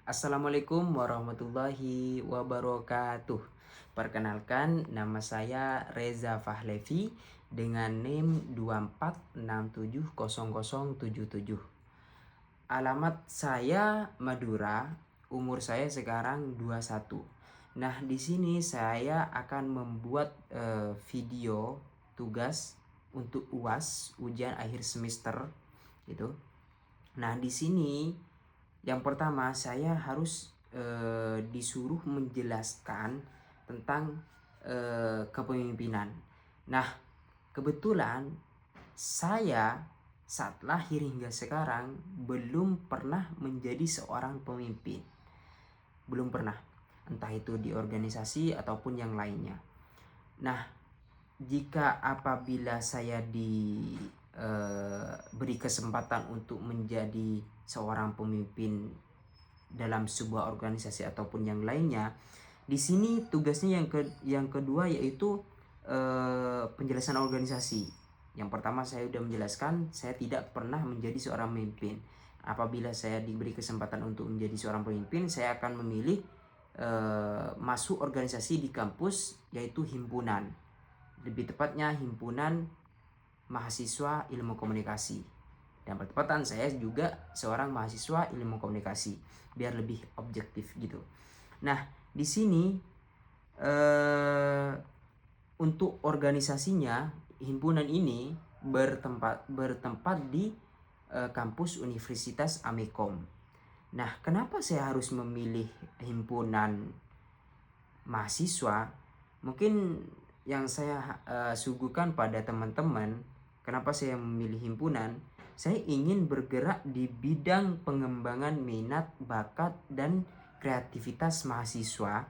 Assalamualaikum warahmatullahi wabarakatuh. Perkenalkan, nama saya Reza Fahlevi dengan NIM 24670077. Alamat saya Madura, umur saya sekarang 21. Nah, di sini saya akan membuat video tugas untuk UAS, ujian akhir semester gitu. Nah, di sini yang pertama saya harus disuruh menjelaskan tentang kepemimpinan. Nah, kebetulan saya saat lahir hingga sekarang belum pernah menjadi seorang pemimpin. Belum pernah. Entah itu di organisasi ataupun yang lainnya. Nah, jika apabila saya diberi kesempatan untuk menjadi seorang pemimpin dalam sebuah organisasi ataupun yang lainnya, di sini tugasnya yang kedua yaitu penjelasan organisasi. Yang pertama saya sudah menjelaskan saya tidak pernah menjadi seorang pemimpin. Apabila saya diberi kesempatan untuk menjadi seorang pemimpin, saya akan memilih masuk organisasi di kampus, yaitu himpunan. Lebih tepatnya himpunan mahasiswa ilmu komunikasi. Dan bertepatan saya juga seorang mahasiswa ilmu komunikasi, biar lebih objektif gitu. Nah, di sini untuk organisasinya himpunan ini bertempat di kampus Universitas Amekom. Nah, kenapa saya harus memilih himpunan mahasiswa? Mungkin yang saya suguhkan pada teman-teman, kenapa saya memilih himpunan? Saya ingin bergerak di bidang pengembangan minat, bakat, dan kreativitas mahasiswa,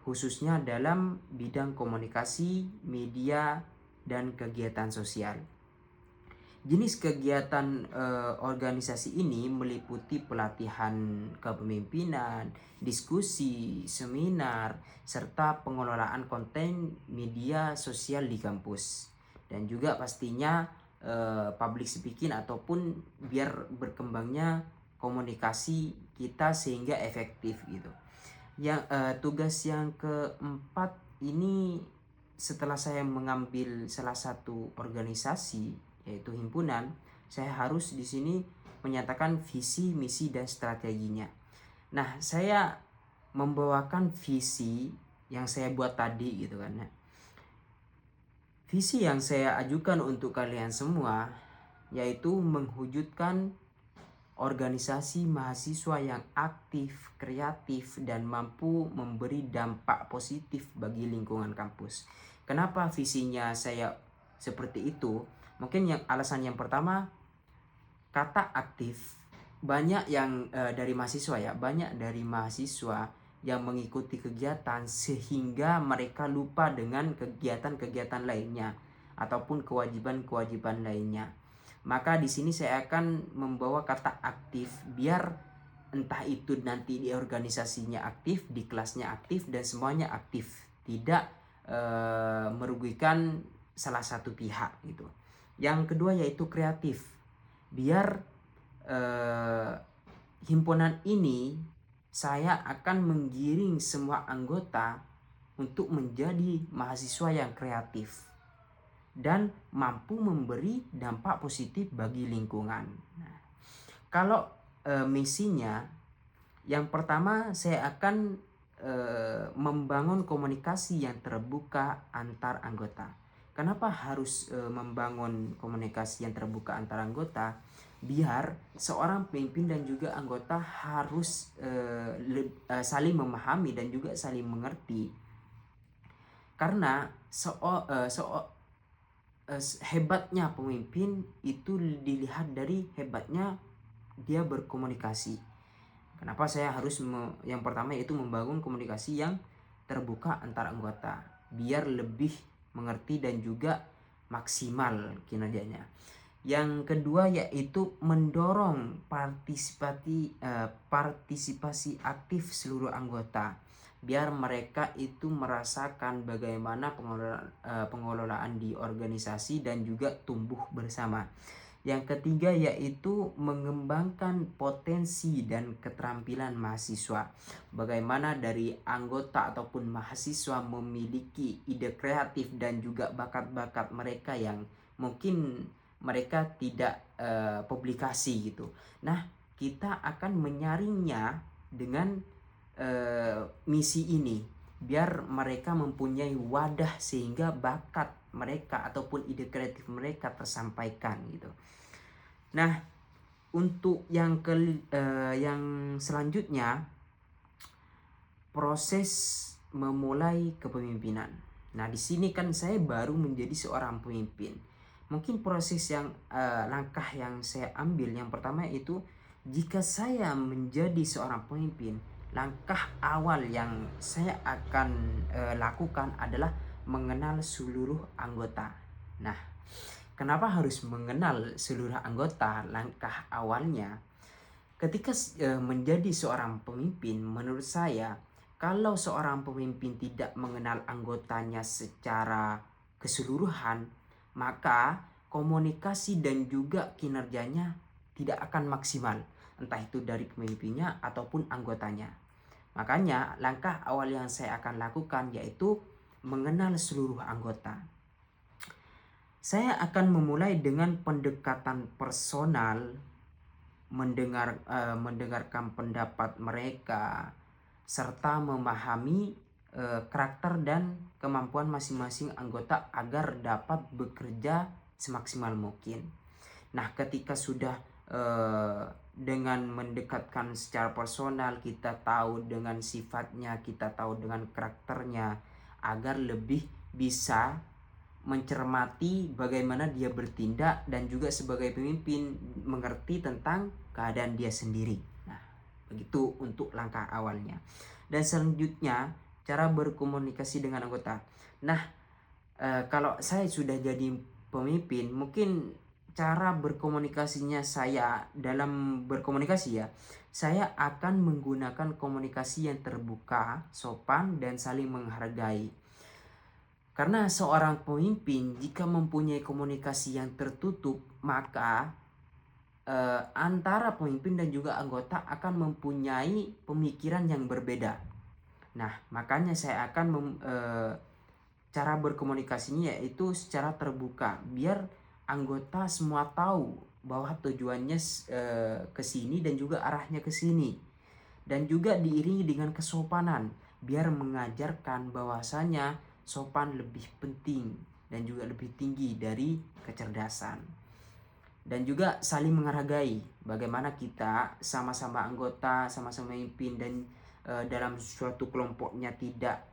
khususnya dalam bidang komunikasi, media, dan kegiatan sosial. Jenis kegiatan organisasi ini meliputi pelatihan kepemimpinan, diskusi, seminar, serta pengelolaan konten media sosial di kampus. Dan juga pastinya public speaking ataupun biar berkembangnya komunikasi kita sehingga efektif gitu. Yang tugas yang keempat ini, setelah saya mengambil salah satu organisasi yaitu himpunan, saya harus di sini menyatakan visi, misi, dan strateginya. Nah, saya membawakan visi yang saya buat tadi gitu kan. Visi yang saya ajukan untuk kalian semua yaitu mewujudkan organisasi mahasiswa yang aktif, kreatif, dan mampu memberi dampak positif bagi lingkungan kampus. Kenapa visinya saya seperti itu? Mungkin alasan yang pertama, kata aktif. Banyak yang dari mahasiswa ya, banyak dari mahasiswa yang mengikuti kegiatan sehingga mereka lupa dengan kegiatan-kegiatan lainnya ataupun kewajiban-kewajiban lainnya. Maka di sini saya akan membawa kata aktif biar entah itu nanti di organisasinya aktif, di kelasnya aktif, dan semuanya aktif, tidak merugikan salah satu pihak gitu. Yang kedua yaitu kreatif, biar himpunan ini saya akan menggiring semua anggota untuk menjadi mahasiswa yang kreatif dan mampu memberi dampak positif bagi lingkungan. Nah, kalau misinya, yang pertama saya akan membangun komunikasi yang terbuka antar anggota. Kenapa harus membangun komunikasi yang terbuka antar anggota? Biar seorang pemimpin dan juga anggota harus saling memahami dan juga saling mengerti. Karena hebatnya pemimpin itu dilihat dari hebatnya dia berkomunikasi. Kenapa saya harus yang pertama yaitu membangun komunikasi yang terbuka antar anggota biar lebih mengerti dan juga maksimal kinerjanya. Yang kedua yaitu mendorong partisipasi aktif seluruh anggota biar mereka itu merasakan bagaimana pengelolaan di organisasi dan juga tumbuh bersama. Yang ketiga yaitu mengembangkan potensi dan keterampilan mahasiswa. Bagaimana dari anggota ataupun mahasiswa memiliki ide kreatif dan juga bakat-bakat mereka yang mungkin mereka tidak publikasi gitu. Nah, kita akan menyaringnya dengan misi ini biar mereka mempunyai wadah sehingga bakat mereka ataupun ide kreatif mereka tersampaikan gitu. Nah, untuk yang selanjutnya, proses memulai kepemimpinan. Nah, di sini kan saya baru menjadi seorang pemimpin. Mungkin proses yang langkah yang saya ambil yang pertama itu, jika saya menjadi seorang pemimpin, langkah awal yang saya akan lakukan adalah mengenal seluruh anggota. Nah, kenapa harus mengenal seluruh anggota? Langkah awalnya, ketika menjadi seorang pemimpin, menurut saya, kalau seorang pemimpin tidak mengenal anggotanya secara keseluruhan, maka komunikasi dan juga kinerjanya tidak akan maksimal, entah itu dari pemimpinnya ataupun anggotanya. Makanya langkah awal yang saya akan lakukan yaitu mengenal seluruh anggota. Saya akan memulai dengan pendekatan personal, mendengarkan pendapat mereka, serta memahami karakter dan kemampuan masing-masing anggota agar dapat bekerja semaksimal mungkin. Nah, ketika sudah dengan mendekatkan secara personal, kita tahu dengan sifatnya, kita tahu dengan karakternya, agar lebih bisa mencermati bagaimana dia bertindak dan juga sebagai pemimpin mengerti tentang keadaan dia sendiri. Nah, begitu untuk langkah awalnya. Dan selanjutnya, cara berkomunikasi dengan anggota. Nah, kalau saya sudah jadi pemimpin, mungkin cara berkomunikasinya saya dalam berkomunikasi ya, saya akan menggunakan komunikasi yang terbuka, sopan, dan saling menghargai. Karena seorang pemimpin jika mempunyai komunikasi yang tertutup, maka antara pemimpin dan juga anggota akan mempunyai pemikiran yang berbeda. Nah, makanya saya akan cara berkomunikasinya yaitu secara terbuka, biar anggota semua tahu bahwa tujuannya ke sini dan juga arahnya ke sini. Dan juga diiringi dengan kesopanan, biar mengajarkan bahwasanya sopan lebih penting dan juga lebih tinggi dari kecerdasan. Dan juga saling menghargai, bagaimana kita sama-sama anggota, sama-sama pemimpin, dan dalam suatu kelompoknya tidak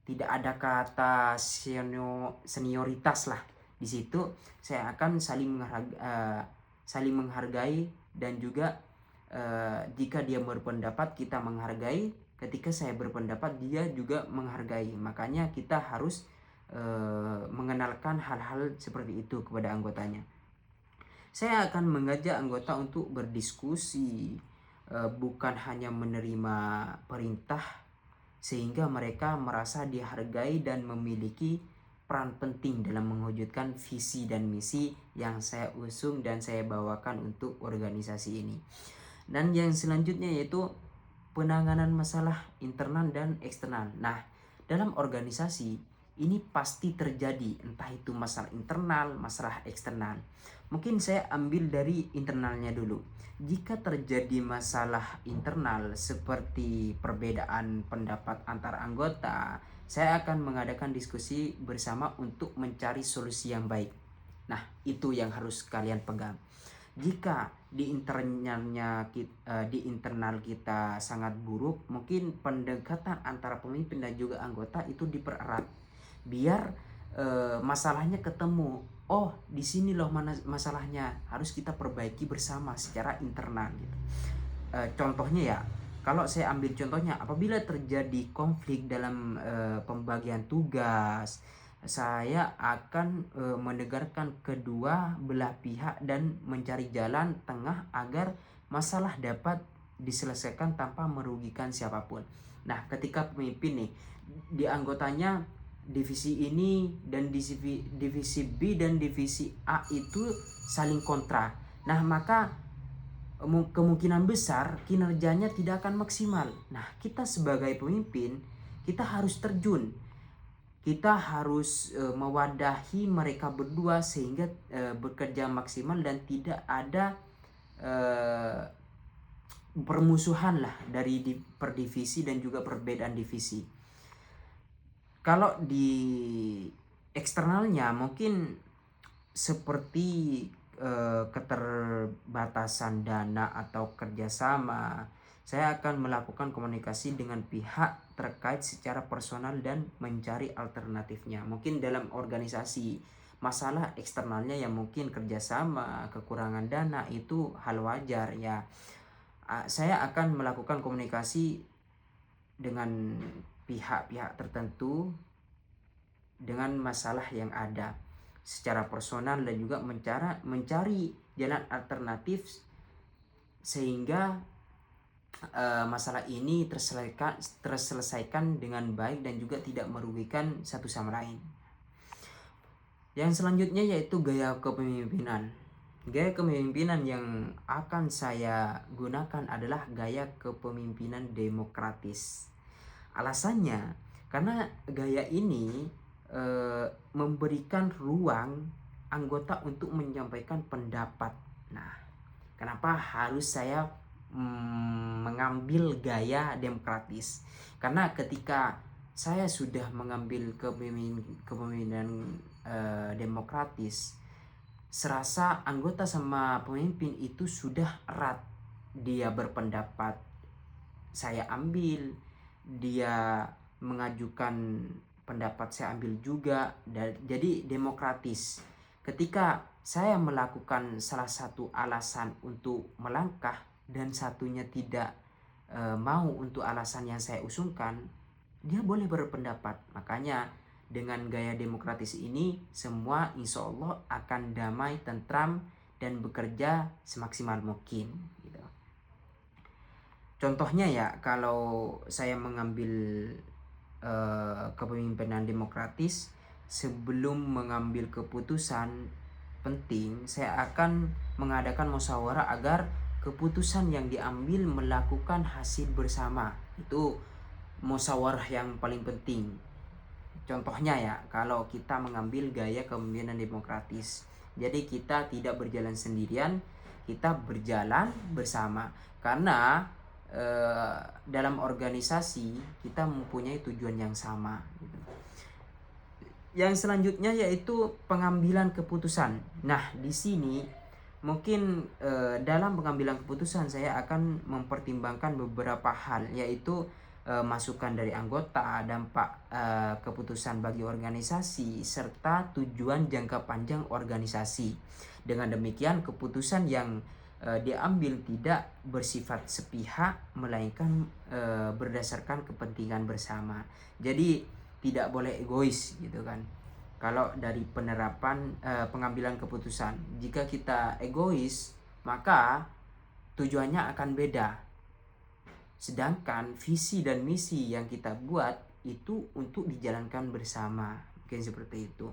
tidak ada kata senioritas lah. Di situ saya akan saling menghargai dan juga jika dia berpendapat kita menghargai, ketika saya berpendapat dia juga menghargai. Makanya kita harus mengenalkan hal-hal seperti itu kepada anggotanya. Saya akan mengajak anggota untuk berdiskusi, bukan hanya menerima perintah, sehingga mereka merasa dihargai dan memiliki peran penting dalam mewujudkan visi dan misi yang saya usung dan saya bawakan untuk organisasi ini. Dan yang selanjutnya yaitu penanganan masalah internal dan eksternal. Nah, dalam organisasi ini pasti terjadi, entah itu masalah internal, masalah eksternal. Mungkin saya ambil dari internalnya dulu. Jika terjadi masalah internal seperti perbedaan pendapat antar anggota, saya akan mengadakan diskusi bersama untuk mencari solusi yang baik. Nah, itu yang harus kalian pegang. Jika di internal kita sangat buruk, mungkin pendekatan antara pemimpin dan juga anggota itu dipererat, biar masalahnya ketemu. Oh, di sini loh mana masalahnya, harus kita perbaiki bersama secara internal gitu. Contohnya ya, kalau saya ambil contohnya, apabila terjadi konflik dalam pembagian tugas, saya akan mendengarkan kedua belah pihak dan mencari jalan tengah agar masalah dapat diselesaikan tanpa merugikan siapapun. Nah, ketika pemimpin nih, di anggotanya divisi ini dan divisi B dan divisi A itu saling kontra. Nah, maka kemungkinan besar kinerjanya tidak akan maksimal. Nah, kita sebagai pemimpin, kita harus terjun. Kita harus mewadahi mereka berdua sehingga bekerja maksimal dan tidak ada permusuhan lah dari per divisi dan juga perbedaan divisi. Kalau di eksternalnya mungkin seperti keterbatasan dana atau kerjasama, saya akan melakukan komunikasi dengan pihak terkait secara personal dan mencari alternatifnya. Mungkin dalam organisasi masalah eksternalnya yang mungkin kerjasama, kekurangan dana itu hal wajar ya. Saya akan melakukan komunikasi dengan pihak-pihak tertentu dengan masalah yang ada secara personal dan juga mencari jalan alternatif sehingga masalah ini terselesaikan dengan baik dan juga tidak merugikan satu sama lain. Yang selanjutnya yaitu gaya kepemimpinan. Gaya kepemimpinan yang akan saya gunakan adalah gaya kepemimpinan demokratis. Alasannya karena gaya ini memberikan ruang anggota untuk menyampaikan pendapat. Nah, kenapa harus saya mengambil gaya demokratis? Karena ketika saya sudah mengambil kepemimpinan demokratis, serasa anggota sama pemimpin itu sudah erat. Dia berpendapat, saya ambil, dia mengajukan pendapat, saya ambil juga. Jadi demokratis. Ketika saya melakukan salah satu alasan untuk melangkah dan satunya tidak mau untuk alasan yang saya usungkan, dia boleh berpendapat. Makanya dengan gaya demokratis ini semua insya Allah akan damai, tentram, dan bekerja semaksimal mungkin gitu. Contohnya ya, kalau saya mengambil kepemimpinan demokratis, sebelum mengambil keputusan penting saya akan mengadakan musyawarah agar keputusan yang diambil melakukan hasil bersama. Itu musyawarah yang paling penting. Contohnya ya, kalau kita mengambil gaya kepemimpinan demokratis, jadi kita tidak berjalan sendirian, kita berjalan bersama. Karena dalam organisasi kita mempunyai tujuan yang sama gitu. Yang selanjutnya yaitu pengambilan keputusan. Nah, di sini mungkin dalam pengambilan keputusan saya akan mempertimbangkan beberapa hal, yaitu masukan dari anggota, dampak keputusan bagi organisasi, serta tujuan jangka panjang organisasi. Dengan demikian keputusan yang diambil tidak bersifat sepihak, melainkan berdasarkan kepentingan bersama. Jadi tidak boleh egois gitu kan. Kalau dari penerapan pengambilan keputusan, jika kita egois maka tujuannya akan beda. Sedangkan visi dan misi yang kita buat itu untuk dijalankan bersama, mungkin seperti itu.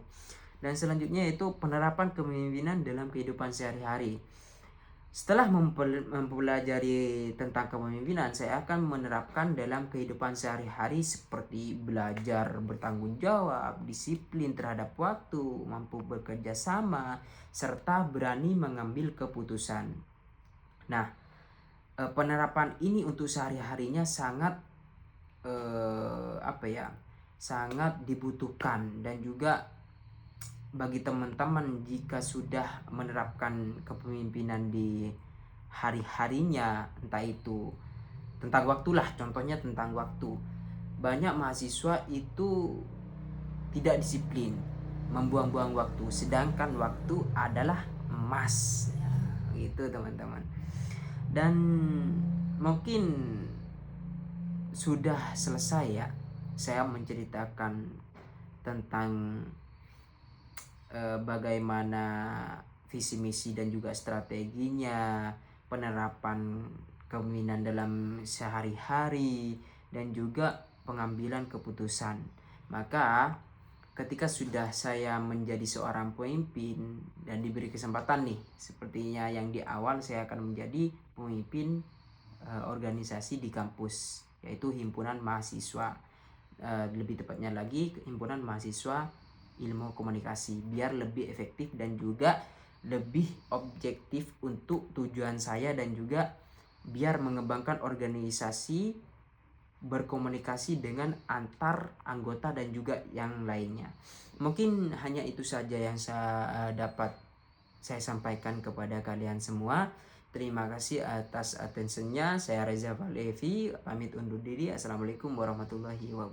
Dan selanjutnya yaitu penerapan kepemimpinan dalam kehidupan sehari-hari. Setelah mempelajari tentang kepemimpinan, saya akan menerapkan dalam kehidupan sehari-hari seperti belajar bertanggung jawab, disiplin terhadap waktu, mampu bekerja sama, serta berani mengambil keputusan. Nah, penerapan ini untuk sehari-harinya sangat sangat dibutuhkan, dan juga bagi teman-teman jika sudah menerapkan kepemimpinan di hari-harinya, entah itu tentang waktu lah, contohnya tentang waktu. Banyak mahasiswa itu tidak disiplin, membuang-buang waktu, sedangkan waktu adalah emas gitu teman-teman. Dan mungkin sudah selesai ya saya menceritakan tentang bagaimana visi misi dan juga strateginya, penerapan kepemimpinan dalam sehari-hari, dan juga pengambilan keputusan. Maka ketika sudah saya menjadi seorang pemimpin dan diberi kesempatan nih, sepertinya yang di awal saya akan menjadi pemimpin organisasi di kampus, yaitu himpunan mahasiswa, lebih tepatnya lagi himpunan mahasiswa ilmu komunikasi, biar lebih efektif dan juga lebih objektif untuk tujuan saya, dan juga biar mengembangkan organisasi berkomunikasi dengan antar anggota dan juga yang lainnya. Mungkin hanya itu saja yang saya dapat saya sampaikan kepada kalian semua. Terima kasih atas attentionnya. Saya Reza Valevi, pamit undur diri. Assalamualaikum warahmatullahi wabarakatuh.